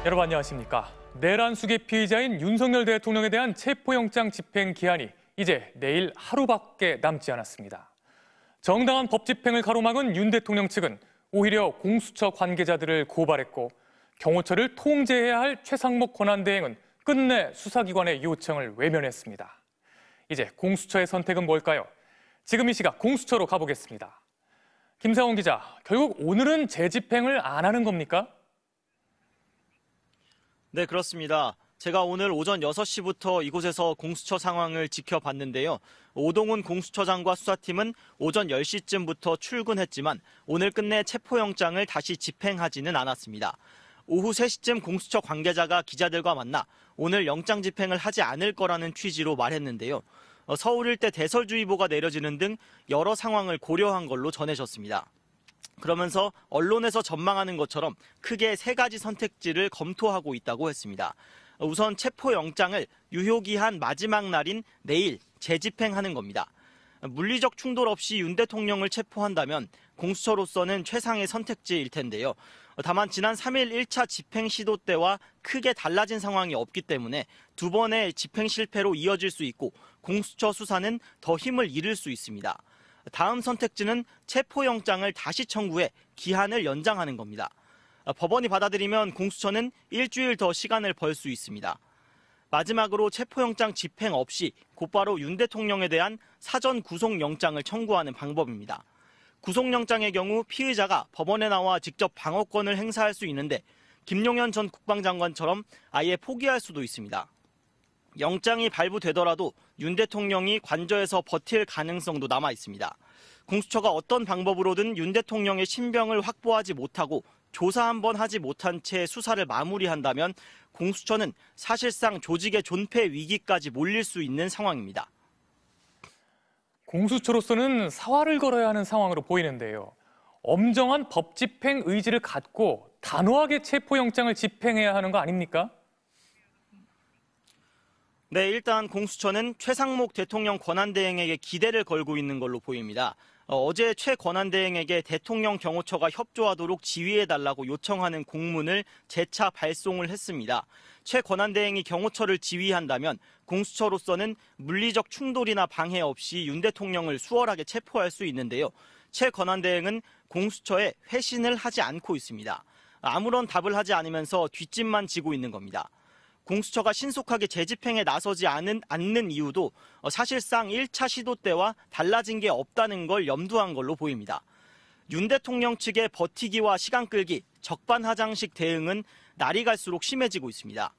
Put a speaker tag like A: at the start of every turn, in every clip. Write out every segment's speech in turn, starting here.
A: 여러분 안녕하십니까. 내란숙의 피의자인 윤석열 대통령에 대한 체포영장 집행 기한이 이제 내일 하루밖에 남지 않았습니다. 정당한 법 집행을 가로막은 윤 대통령 측은 오히려 공수처 관계자들을 고발했고 경호처를 통제해야 할 최상목 권한대행은 끝내 수사기관의 요청을 외면했습니다. 이제 공수처의 선택은 뭘까요? 지금 이 시각 공수처로 가보겠습니다. 김상훈 기자, 결국 오늘은 재집행을 안 하는 겁니까?
B: 네, 그렇습니다. 제가 오늘 오전 6시부터 이곳에서 공수처 상황을 지켜봤는데요. 오동훈 공수처장과 수사팀은 오전 10시쯤부터 출근했지만 오늘 끝내 체포영장을 다시 집행하지는 않았습니다. 오후 3시쯤 공수처 관계자가 기자들과 만나 오늘 영장 집행을 하지 않을 거라는 취지로 말했는데요. 서울 일대 대설주의보가 내려지는 등 여러 상황을 고려한 걸로 전해졌습니다. 그러면서 언론에서 전망하는 것처럼 크게 3가지 선택지를 검토하고 있다고 했습니다. 우선 체포영장을 유효기한 마지막 날인 내일 재집행하는 겁니다. 물리적 충돌 없이 윤 대통령을 체포한다면 공수처로서는 최상의 선택지일 텐데요. 다만 지난 3일 1차 집행 시도 때와 크게 달라진 상황이 없기 때문에 두 번의 집행 실패로 이어질 수 있고 공수처 수사는 더 힘을 잃을 수 있습니다. 다음 선택지는 체포영장을 다시 청구해 기한을 연장하는 겁니다. 법원이 받아들이면 공수처는 일주일 더 시간을 벌 수 있습니다. 마지막으로 체포영장 집행 없이 곧바로 윤 대통령에 대한 사전 구속영장을 청구하는 방법입니다. 구속영장의 경우 피의자가 법원에 나와 직접 방어권을 행사할 수 있는데 김용현 전 국방장관처럼 아예 포기할 수도 있습니다. 영장이 발부되더라도 윤 대통령이 관저에서 버틸 가능성도 남아 있습니다. 공수처가 어떤 방법으로든 윤 대통령의 신병을 확보하지 못하고 조사 한번 하지 못한 채 수사를 마무리한다면 공수처는 사실상 조직의 존폐 위기까지 몰릴 수 있는 상황입니다.
A: 공수처로서는 사활을 걸어야 하는 상황으로 보이는데요. 엄정한 법 집행 의지를 갖고 단호하게 체포영장을 집행해야 하는 거 아닙니까?
B: 네, 일단 공수처는 최상목 대통령 권한대행에게 기대를 걸고 있는 걸로 보입니다. 어제 최 권한대행에게 대통령 경호처가 협조하도록 지휘해달라고 요청하는 공문을 재차 발송을 했습니다. 최 권한대행이 경호처를 지휘한다면 공수처로서는 물리적 충돌이나 방해 없이 윤 대통령을 수월하게 체포할 수 있는데요. 최 권한대행은 공수처에 회신을 하지 않고 있습니다. 아무런 답을 하지 않으면서 뒷짐만 지고 있는 겁니다. 공수처가 신속하게 재집행에 나서지 않는 이유도 사실상 1차 시도 때와 달라진 게 없다는 걸 염두한 걸로 보입니다. 윤 대통령 측의 버티기와 시간 끌기, 적반하장식 대응은 날이 갈수록 심해지고 있습니다.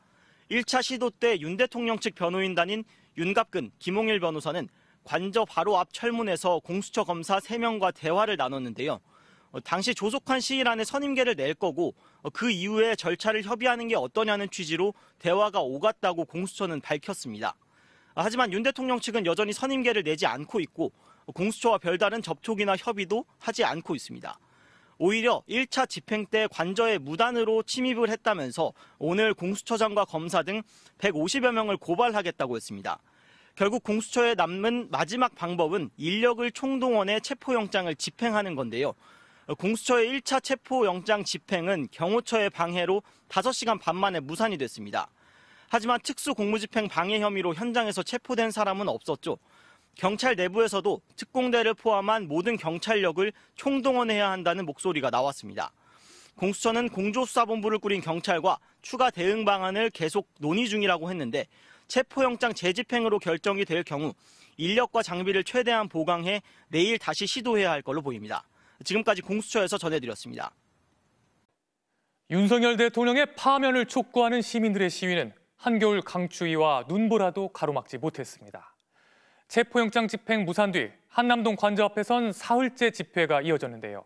B: 1차 시도 때 윤 대통령 측 변호인단인 윤갑근, 김홍일 변호사는 관저 바로 앞 철문에서 공수처 검사 3명과 대화를 나눴는데요. 당시 조속한 시일 안에 선임계를 낼 거고 그 이후에 절차를 협의하는 게 어떠냐는 취지로 대화가 오갔다고 공수처는 밝혔습니다. 하지만 윤 대통령 측은 여전히 선임계를 내지 않고 있고 공수처와 별다른 접촉이나 협의도 하지 않고 있습니다. 오히려 1차 집행 때 관저에 무단으로 침입을 했다면서 오늘 공수처장과 검사 등 150여 명을 고발하겠다고 했습니다. 결국 공수처에 남은 마지막 방법은 인력을 총동원해 체포영장을 집행하는 건데요. 공수처의 1차 체포영장 집행은 경호처의 방해로 5시간 반 만에 무산이 됐습니다. 하지만 특수공무집행 방해 혐의로 현장에서 체포된 사람은 없었죠. 경찰 내부에서도 특공대를 포함한 모든 경찰력을 총동원해야 한다는 목소리가 나왔습니다. 공수처는 공조수사본부를 꾸린 경찰과 추가 대응 방안을 계속 논의 중이라고 했는데 체포영장 재집행으로 결정이 될 경우 인력과 장비를 최대한 보강해 내일 다시 시도해야 할 걸로 보입니다. 지금까지 공수처에서 전해드렸습니다.
A: 윤석열 대통령의 파면을 촉구하는 시민들의 시위는 한겨울 강추위와 눈보라도 가로막지 못했습니다. 체포영장 집행 무산 뒤 한남동 관저 앞에선 사흘째 집회가 이어졌는데요.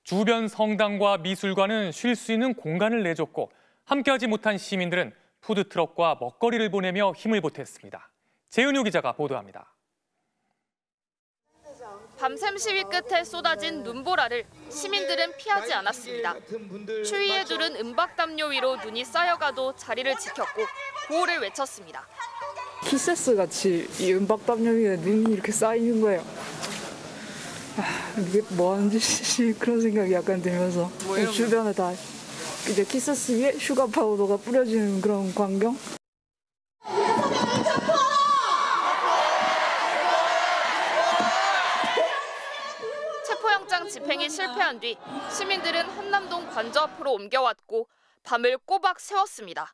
A: 주변 성당과 미술관은 쉴 수 있는 공간을 내줬고 함께하지 못한 시민들은 푸드트럭과 먹거리를 보내며 힘을 보탰습니다. 재은유 기자가 보도합니다.
C: 밤샘 시위 끝에 쏟아진 눈보라를 시민들은 피하지 않았습니다. 추위에 두른 은박담요 위로 눈이 쌓여가도 자리를 지켰고 구호를 외쳤습니다.
D: 키세스 같이 이 은박담요 위에 눈이 이렇게 쌓이는 거예요. 이게 뭐 하는 짓이 그런 생각이 약간 들면서 주변에 다 이제 키스스 위에 슈가 파우더가 뿌려지는 그런 광경.
C: 체포영장 집행이 실패한 뒤 시민들은 한남동 관저 앞으로 옮겨왔고 밤을 꼬박 새웠습니다.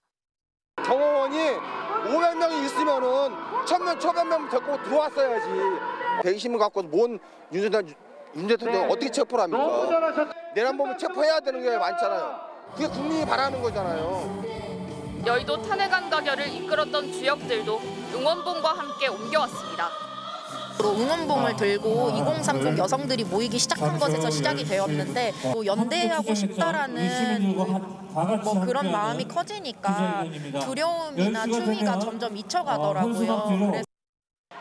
E: 경호원이 500명이 있으면은 1000명, 1000명 데리고 들어왔어야지. 120명 갖고 뭔 윤 대통령 어떻게 체포를 합니까? 내란 보면 체포해야 되는 게 많잖아요. 그게 국민이 바라는 거잖아요.
C: 여의도 탄핵 안가결을 이끌었던 주역들도 응원봉과 함께 옮겨왔습니다.
F: 응원봉을 들고 2030 여성들이 모이기 시작한 것에서 시작이 되었는데 또 연대하고 싶다라는 뭐 그런 마음이 커지니까 두려움이나 추위가 점점 잊혀가더라고요.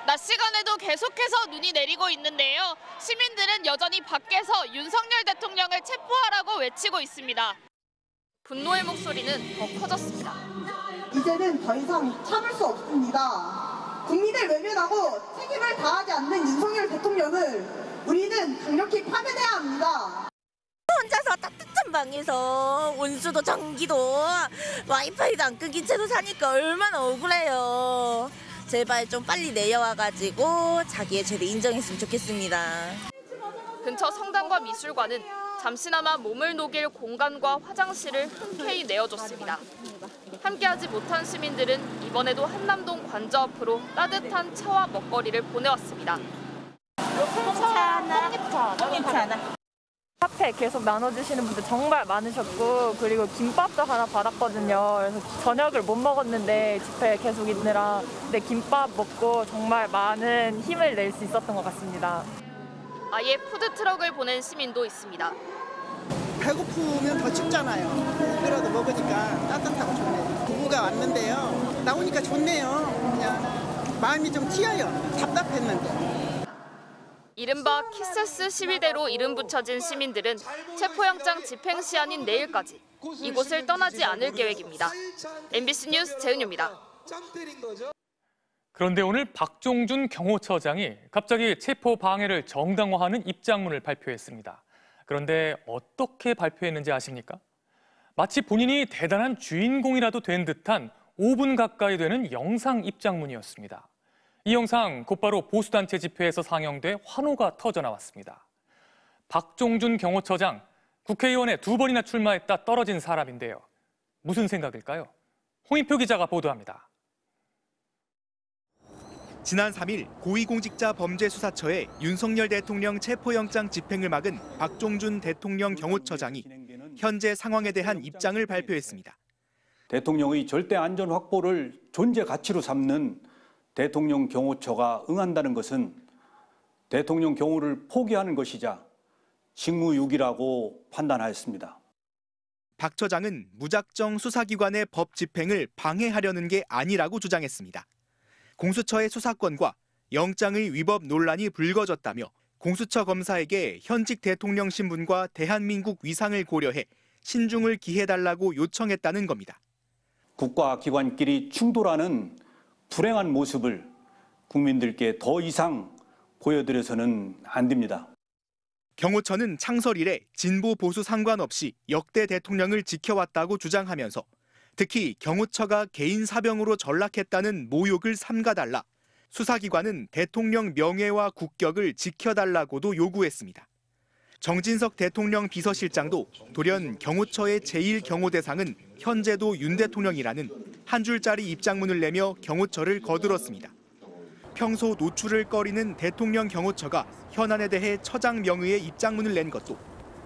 C: 낮 시간에도 계속해서 눈이 내리고 있는데요. 시민들은 여전히 밖에서 윤석열 대통령을 체포하라고 외치고 있습니다. 분노의 목소리는 더 커졌습니다.
G: 이제는 더 이상 참을 수 없습니다. 국민을 외면하고 책임을 다하지 않는 윤석열 대통령을 우리는 강력히 파면해야 합니다.
H: 혼자서 따뜻한 방에서 온수도 전기도 와이파이도 안 끊긴 채로 사니까 얼마나 억울해요. 제발 좀 빨리 내려와가지고 자기의 죄를 인정했으면 좋겠습니다.
C: 근처 성당과 미술관은 잠시나마 몸을 녹일 공간과 화장실을 흔쾌히 내어줬습니다. 함께하지 못한 시민들은 이번에도 한남동 관저 앞으로 따뜻한 차와 먹거리를 보내왔습니다.
I: 홍차나. 카페 계속 나눠주시는 분들 정말 많으셨고, 그리고 김밥도 하나 받았거든요. 그래서 저녁을 못 먹었는데 집회 계속 있느라 근데 김밥 먹고 정말 많은 힘을 낼 수 있었던 것 같습니다.
C: 아예 푸드트럭을 보낸 시민도 있습니다.
J: 배고프면 더 춥잖아요. 그래도 먹으니까 따뜻하고 좋네요. 부부가 왔는데요. 나오니까 좋네요. 그냥 마음이 좀 튀어요. 답답했는데.
C: 이른바 키세스 시위대로 이름 붙여진 시민들은 체포영장 집행 시한인 내일까지 이곳을 떠나지 않을 계획입니다. MBC 뉴스 재은유입니다.
A: 그런데 오늘 박종준 경호처장이 갑자기 체포 방해를 정당화하는 입장문을 발표했습니다. 그런데 어떻게 발표했는지 아십니까? 마치 본인이 대단한 주인공이라도 된 듯한 5분 가까이 되는 영상 입장문이었습니다. 이 영상 곧바로 보수단체 집회에서 상영돼 환호가 터져나왔습니다. 박종준 경호처장, 국회의원에 2번이나 출마했다 떨어진 사람인데요. 무슨 생각일까요? 홍인표 기자가 보도합니다.
K: 지난 3일 고위공직자범죄수사처에 윤석열 대통령 체포영장 집행을 막은 박종준 대통령 경호처장이 현재 상황에 대한 입장을 발표했습니다.
L: 대통령의 절대 안전 확보를 존재 가치로 삼는 대통령 경호처가 응한다는 것은 대통령 경호를 포기하는 것이자 직무유기라고 판단하였습니다.
K: 박 처장은 무작정 수사기관의 법 집행을 방해하려는 게 아니라고 주장했습니다. 공수처의 수사권과 영장의 위법 논란이 불거졌다며 공수처 검사에게 현직 대통령 신분과 대한민국 위상을 고려해 신중을 기해달라고 요청했다는 겁니다.
L: 국가기관끼리 충돌하는 불행한 모습을 국민들께 더 이상 보여드려서는 안 됩니다.
K: 경호처는 창설 이래 진보 보수 상관없이 역대 대통령을 지켜왔다고 주장하면서 특히 경호처가 개인 사병으로 전락했다는 모욕을 삼가달라, 수사기관은 대통령 명예와 국격을 지켜달라고도 요구했습니다. 정진석 대통령 비서실장도 돌연 경호처의 제1경호대상은 현재도 윤 대통령이라는 한 줄짜리 입장문을 내며 경호처를 거들었습니다. 평소 노출을 꺼리는 대통령 경호처가 현안에 대해 처장 명의의 입장문을 낸 것도,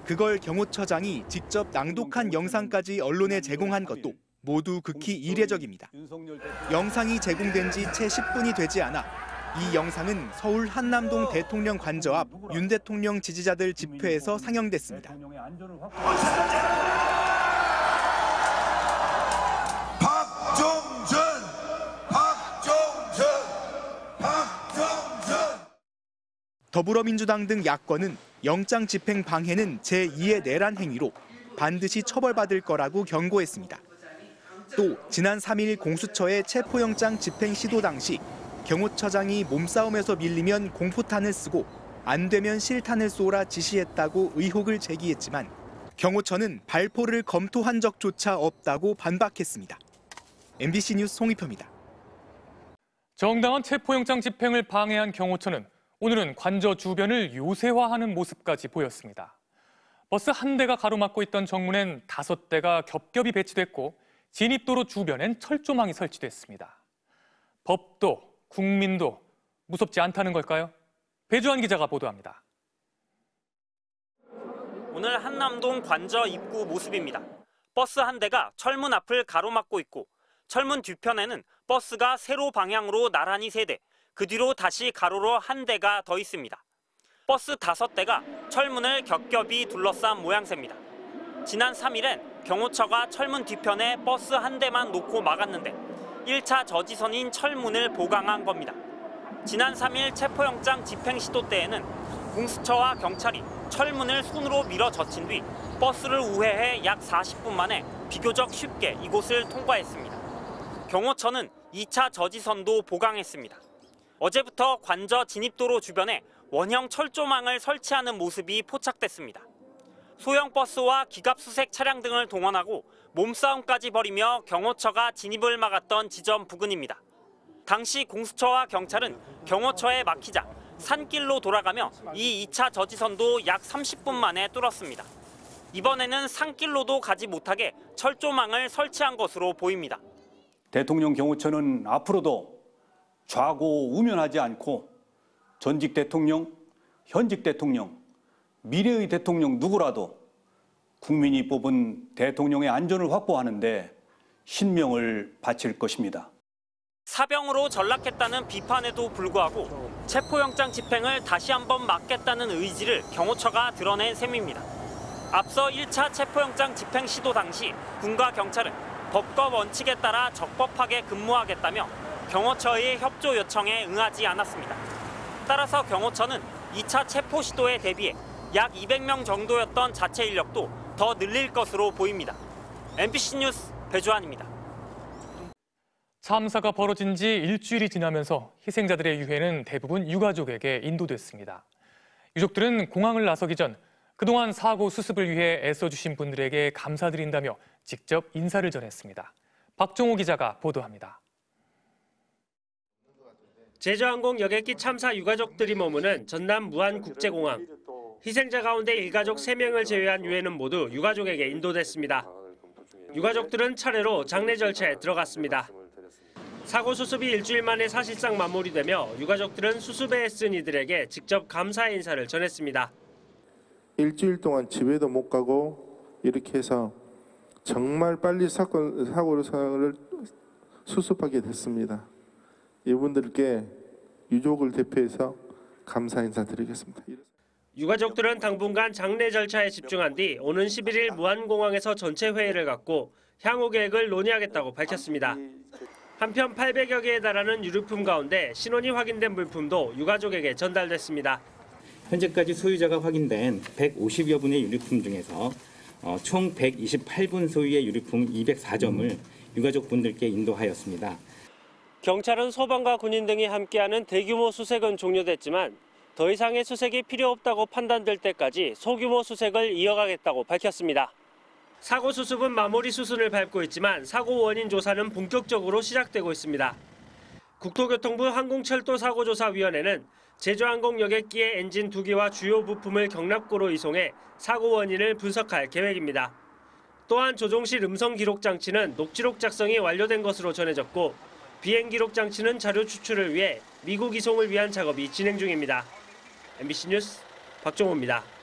K: 그걸 경호처장이 직접 낭독한 영상까지 언론에 제공한 것도 모두 극히 이례적입니다. 영상이 제공된 지 채 10분이 되지 않아 이 영상은 서울 한남동 대통령 관저 앞 윤 대통령 지지자들 집회에서 상영됐습니다. 더불어민주당 등 야권은 영장 집행 방해는 제2의 내란 행위로 반드시 처벌받을 거라고 경고했습니다. 또 지난 3일 공수처의 체포영장 집행 시도 당시 경호처장이 몸싸움에서 밀리면 공포탄을 쓰고 안 되면 실탄을 쏘라 지시했다고 의혹을 제기했지만 경호처는 발포를 검토한 적조차 없다고 반박했습니다. MBC 뉴스 송희표입니다.
A: 정당한 체포영장 집행을 방해한 경호처는 오늘은 관저 주변을 요새화하는 모습까지 보였습니다. 버스 한 대가 가로막고 있던 정문엔 5대가 겹겹이 배치됐고 진입도로 주변엔 철조망이 설치됐습니다. 법도 국민도 무섭지 않다는 걸까요? 배주한 기자가 보도합니다.
M: 오늘 한남동 관저 입구 모습입니다. 버스 한 대가 철문 앞을 가로막고 있고 철문 뒤편에는 버스가 세로 방향으로 나란히 3대, 그 뒤로 다시 가로로 한 대가 더 있습니다. 버스 5대가 철문을 겹겹이 둘러싼 모양새입니다. 지난 3일엔 경호처가 철문 뒤편에 버스 한 대만 놓고 막았는데 1차 저지선인 철문을 보강한 겁니다. 지난 3일 체포영장 집행 시도 때에는 공수처와 경찰이 철문을 손으로 밀어 젖힌 뒤 버스를 우회해 약 40분 만에 비교적 쉽게 이곳을 통과했습니다. 경호처는 2차 저지선도 보강했습니다. 어제부터 관저 진입도로 주변에 원형 철조망을 설치하는 모습이 포착됐습니다. 소형 버스와 기갑수색 차량 등을 동원하고 몸싸움까지 벌이며 경호처가 진입을 막았던 지점 부근입니다. 당시 공수처와 경찰은 경호처에 막히자 산길로 돌아가며 이 2차 저지선도 약 30분 만에 뚫었습니다. 이번에는 산길로도 가지 못하게 철조망을 설치한 것으로 보입니다.
L: 대통령 경호처는 앞으로도 좌고우면하지 않고 전직 대통령, 현직 대통령, 미래의 대통령 누구라도 국민이 뽑은 대통령의 안전을 확보하는 데 신명을 바칠 것입니다.
M: 사병으로 전락했다는 비판에도 불구하고 체포영장 집행을 다시 한번 막겠다는 의지를 경호처가 드러낸 셈입니다. 앞서 1차 체포영장 집행 시도 당시 군과 경찰은 법과 원칙에 따라 적법하게 근무하겠다며 경호처의 협조 요청에 응하지 않았습니다. 따라서 경호처는 2차 체포 시도에 대비해 약 200명 정도였던 자체 인력도 더 늘릴 것으로 보입니다. MBC 뉴스 배주환입니다.
A: 참사가 벌어진 지 일주일이 지나면서 희생자들의 유해는 대부분 유가족에게 인도됐습니다. 유족들은 공항을 나서기 전 그동안 사고 수습을 위해 애써주신 분들에게 감사드린다며 직접 인사를 전했습니다. 박종호 기자가 보도합니다.
N: 제주항공 여객기 참사 유가족들이 머무는 전남 무안국제공항. 희생자 가운데 일가족 3명을 제외한 유해는 모두 유가족에게 인도됐습니다. 유가족들은 차례로 장례 절차에 들어갔습니다. 사고 수습이 일주일 만에 사실상 마무리되며 유가족들은 수습에 애쓴 이들에게 직접 감사의 인사를 전했습니다.
O: 일주일 동안 집에도 못 가고 이렇게 해서 정말 빨리 사고를 수습하게 됐습니다. 이분들께 유족을 대표해서 감사 인사드리겠습니다.
N: 유가족들은 당분간 장례 절차에 집중한 뒤 오는 11일 무안공항에서 전체 회의를 갖고 향후 계획을 논의하겠다고 밝혔습니다. 한편 800여 개에 달하는 유류품 가운데 신원이 확인된 물품도 유가족에게 전달됐습니다.
P: 현재까지 소유자가 확인된 150여 분의 유류품 중에서 총 128분 소유의 유류품 204점을 유가족분들께 인도하였습니다.
N: 경찰은 소방과 군인 등이 함께하는 대규모 수색은 종료됐지만 더 이상의 수색이 필요 없다고 판단될 때까지 소규모 수색을 이어가겠다고 밝혔습니다. 사고 수습은 마무리 수순을 밟고 있지만 사고 원인 조사는 본격적으로 시작되고 있습니다. 국토교통부 항공철도사고조사위원회는 제주항공 여객기의 엔진 2기와 주요 부품을 경납고로 이송해 사고 원인을 분석할 계획입니다. 또한 조종실 음성 기록 장치는 녹취록 작성이 완료된 것으로 전해졌고 비행 기록 장치는 자료 추출을 위해 미국 이송을 위한 작업이 진행 중입니다. MBC 뉴스 박종호입니다.